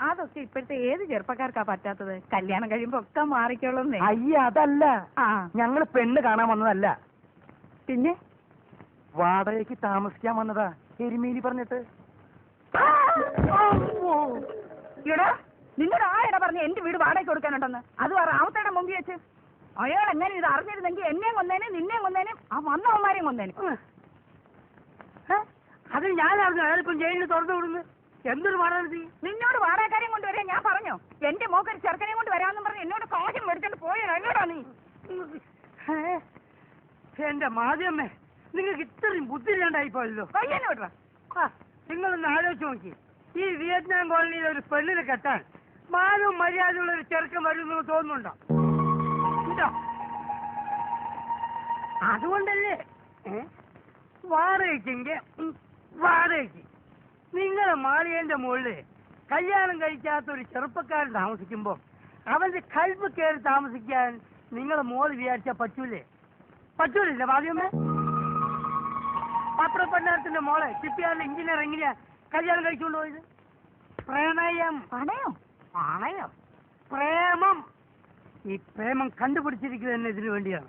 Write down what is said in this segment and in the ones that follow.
അതൊക്കെ ഇപ്പോഴത്തെ ഏത് ചെറുപ്പക്കാർക്കാ പറ്റാത്തത്? കല്യാണം കഴിയുമ്പോ ഒക്കെ മാറിക്കോളുന്നേ. അയ്യ അതല്ല, ഞങ്ങള് പെണ്ണ് കാണാൻ വന്നതല്ല. പിന്നെ വാടകയ്ക്ക് താമസിക്കാൻ വന്നതാ, എരുമേലി പറഞ്ഞിട്ട്. ഇടാ, നിന്നോട് ആയിടാ പറഞ്ഞു എന്റെ വീട് വാടകയ്ക്ക് കൊടുക്കാനുണ്ടെന്ന്. അത് റാവത്തയുടെ മുമ്പിൽ വെച്ച് അയാൾ എങ്ങനെ ഇത് അറിഞ്ഞിരുന്നെങ്കിൽ എന്നെയും കൊന്നേനും നിന്നെയും കൊന്നേനും ആ വന്നവന്മാരെയും കൊന്നേനും. അത് ഞാൻ അറിഞ്ഞു. അയാളിപ്പം ജയിലിൽ തുറന്നു വിടുന്നു. എന്തൊരു വാടക? നിന്നോട് വാടകക്കാരെയും കൊണ്ടുവരാൻ ഞാൻ പറഞ്ഞു. എന്റെ മോക്കൊരു ചെറുക്കനെയും കൊണ്ട് വരാമെന്നും പറഞ്ഞു എന്നോട് കാര്യം മേടിച്ചോണ്ട് പോയോ? എന്നോടാ നീ? എന്റെ മാധ്യമേ, നിങ്ങൾക്ക് ഇത്രയും ബുദ്ധി ഇല്ലാണ്ടായിപ്പോയല്ലോ. പയ്യനെ വിടറ. നിങ്ങളൊന്ന് ആലോചിച്ച് നോക്കി, ഈ വിയറ്റ്നാം കോളനിയിൽ ഒരു പെണ്ണിനെ കെട്ടാൻ മാനവും മര്യാദയുള്ള ഒരു ചെറുക്കൻ വരുന്നു തോന്നുന്നുണ്ടോ? അതുകൊണ്ടല്ലേ വാടകയ്ക്കെങ്കിൽ വാടകയ്ക്ക് നിങ്ങളെ മാളികന്റെ മുകളിൽ കല്യാണം കഴിക്കാത്ത ഒരു ചെറുപ്പക്കാരൻ താമസിക്കുമ്പോ അവന്റെ കൽപ്പ് കയറി താമസിക്കാൻ നിങ്ങളെ മോള് വിചാരിച്ചാൽ പറ്റൂലേ? പറ്റൂലില്ല മാധ്യമേ? പത്രപ്പണ്ണത്തിന്റെ മോളെ ചിപ്പിയാറിന്റെ എഞ്ചിനീയർ എങ്ങനെയാ കല്യാണം കഴിച്ചുകൊണ്ട് പോയത്? പ്രണയം. പ്രണയം പ്രേമം. ഈ പ്രേമം കണ്ടുപിടിച്ചിരിക്കുന്നത് തന്നെ ഇതിനു വേണ്ടിയാണ്.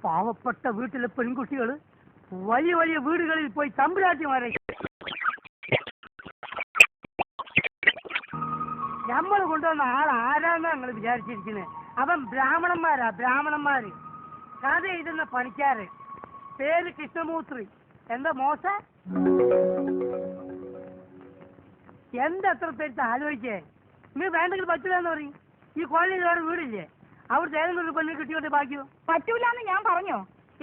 പാവപ്പെട്ട വീട്ടിലെ പെൺകുട്ടികൾ വലിയ വലിയ വീടുകളിൽ പോയി തമ്പുരാട്ടിമാരെ നമ്മൾ കൊണ്ടുവന്ന ആരാന്നാ നിങ്ങൾ വിചാരിച്ചിരിക്കുന്നത്? അവൻ ബ്രാഹ്മണന്മാരാ, ബ്രാഹ്മണന്മാര്. കഥ എഴുതുന്ന പണിക്കാര്. പേര് കൃഷ്ണമൂർത്തി. എന്താ മോശ? എന്തത്ര പേര് ആലോചിച്ചേ? നിങ്ങൾ വേണ്ടെങ്കിൽ പറ്റൂലെന്ന് പറയും. ഈ കോളനിയിൽ വേറെ വീടില്ലേ? അവിടുത്തെ ഏതെങ്കിലും ഒരു പെണ്ണിന് കിട്ടിയോട്ടെ ബാക്കിയോ? പറ്റൂലെന്ന് ഞാൻ പറഞ്ഞോ?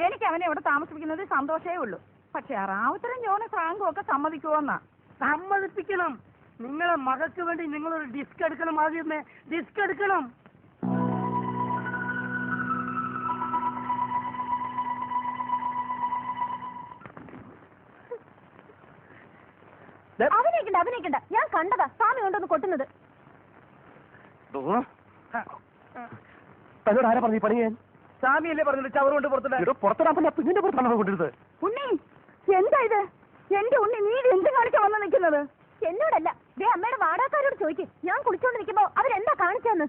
എനിക്ക് അവനെ ഇവിടെ താമസിപ്പിക്കുന്നത് സന്തോഷമേ ഉള്ളൂ. പക്ഷെ റാവുത്തരം ജോണ് ഫ്രാങ്കും ഒക്കെ സമ്മതിക്കുമോന്നാ? സമ്മതിപ്പിക്കണം. നിങ്ങളെ മകൾക്ക് വേണ്ടി നിങ്ങളൊരു ഡിസ്ക് എടുക്കണം. ആദ്യമേ ഡിസ്ക് എടുക്കണം. അഭിനയിക്കണ്ട. ഞാൻ കണ്ടതാ സ്വാമി കൊണ്ടൊന്ന് കൊട്ടുന്നത്. ആരാ പറഞ്ഞു പണി? സ്വാമിയല്ലേ പറഞ്ഞിട്ട് ചവറ് കൊണ്ട് പുറത്തിടാൻ പിന്നിന്റെ പുറത്താണ് കൊണ്ടിരുന്നത്. ഉണ്ണി, എന്താ ഇത്? എന്റെ ഉണ്ണി, നീ എന്ത് കാണിച്ചാ വന്ന് നിൽക്കുന്നത്? എന്നോടല്ല, ദേ അമ്മയുടെ വാടകക്കാരോട് ചോദിക്കും. ഞാൻ കുളിച്ചോണ്ട് നിൽക്കുമ്പോ അവരെന്താ കാണിച്ചെന്ന്.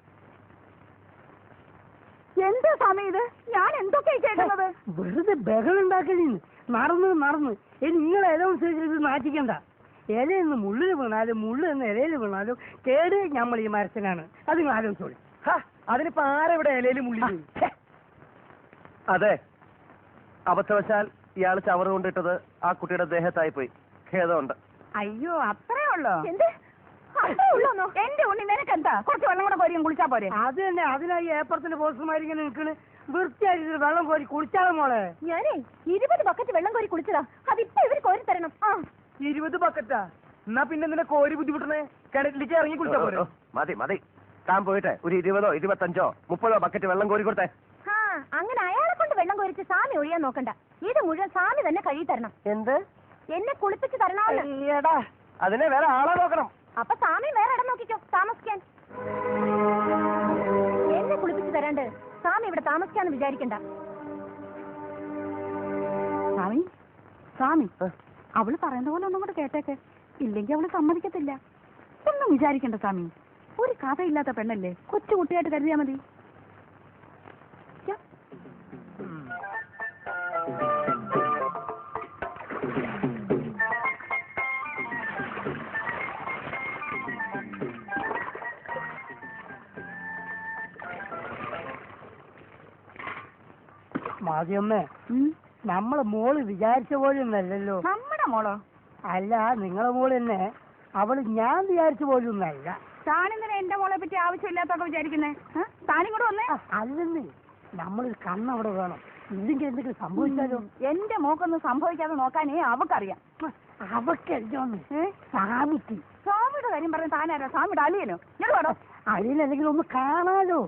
എന്താ സ്വാമി ഇത്? ഞാൻ എന്തൊക്കെയാ കേൾക്കുന്നത്? വെറുതെ ബഹളുണ്ടാക്കി നടന്ന് ഇനി നിങ്ങൾ ഇല നാട്ടിക്കണ്ട. ഇലയെന്ന് മുള്ളിൽ വീണാലും മുള്ളു എന്ന് ഇലയിൽ വീണാലും കേട് നമ്മൾ ഈ മരത്തിനാണ്. അത് നിങ്ങൾ ആലോചിച്ചോളി. അതിനിപ്പോ ആരെവിടെ ഇലയിൽ മുള്ളി? അതെ, അബദ്ധവശാൽ ഇയാൾ ചവറ് കൊണ്ടിട്ടത് ആ കുട്ടിയുടെ ദേഹത്തായി പോയി. ഖേദമുണ്ട്. അയ്യോ, അത്രേ ഉള്ളോ? എന്റെ ഉണ്ണി, നിനക്കെന്താ? കുറച്ച് വെള്ളം കൂടെ കോരി കുളിച്ചാ പോരെ? അത് തന്നെ. അതിനായി ഏപ്പറത്തിന്റെ പോസ്റ്റർമാരിങ്ങനെ നിൽക്കണ്. വൃത്തിയായിട്ട് വെള്ളം കോരി കുളിച്ചാലോ മോളെ? ഞാനേ 20 ബക്കറ്റ് വെള്ളം കോരി കുളിച്ചതാ. അതിപ്പോ ഇവര് കോരി തരണം. 20 ബക്കറ്റാ? എന്നാ പിന്നെ നിന്നെ കോരി ബുദ്ധിമുട്ടണേ. കിണറ്റിലേക്ക് ഇറങ്ങി കുളിച്ചാ പോരെ? മതി. താൻ പോയിട്ട് ഒരു 20, 25, 30 ബക്കറ്റ് വെള്ളം കോരി കൊടുത്തേ. അങ്ങനെ അയാളെ കൊണ്ട് വെള്ളം കോരിച്ച് സ്വാമി ഒഴിയാൻ നോക്കണ്ട. ഇത് മുഴുവൻ സ്വാമി തന്നെ കഴുകി തരണം. എന്ത്? എന്നെ കുളിപ്പിച്ച് തരണോ? അതിനെ വേറെ ആളെ നോക്കണം. അപ്പൊ സ്വാമി വേറെ ഇടം നോക്കിക്കോ താമസിക്കാൻ. എന്നെ കുളിപ്പിച്ച് തരാണ്ട് സ്വാമി ഇവിടെ താമസിക്കാന്ന് വിചാരിക്കണ്ട. സ്വാമി അവള് പറയുന്ന പോലെ ഒന്നും കൂടെ കേട്ടേക്ക്. ഇല്ലെങ്കിൽ അവള് സമ്മതിക്കത്തില്ല. ഒന്നും വിചാരിക്കണ്ട സ്വാമി. ഒരു കഥയില്ലാത്ത പെണ്ണല്ലേ, കൊച്ചു കുട്ടിയായിട്ട് കരുതിയാ മതി. മാതിയമ്മേ, നമ്മളെ മോള് വിചാരിച്ച പോലെ ഒന്നല്ലല്ലോ. നമ്മുടെ മോളോ? അല്ല, നിങ്ങളെ മോള് തന്നെ. അവള് ഞാൻ വിചാരിച്ച പോലെ ഒന്നല്ല. താനെന്തിനാ എന്റെ മോളെ പറ്റി ആവശ്യമില്ലാത്തൊക്കെ വിചാരിക്കുന്നേ? താനും കൂടെ വന്നേ. അല്ലെന്ന്, നമ്മളൊരു കണ്ണവിടെ വേണം. ഇല്ലെങ്കിൽ എന്തെങ്കിലും സംഭവിച്ചാലോ? എന്റെ മോക്കൊന്നും സംഭവിക്കാതെ നോക്കാനേ അവക്കറിയാം. അവക്കറിയാന്ന് സ്വാമിക്ക്. സ്വാമിയുടെ കാര്യം പറഞ്ഞ താനാരോ? സ്വാമിയുടെ അലിയനോ? ഞാൻ വേണോ? അലിയനെന്തെങ്കിലും ഒന്ന് കാണാലോ?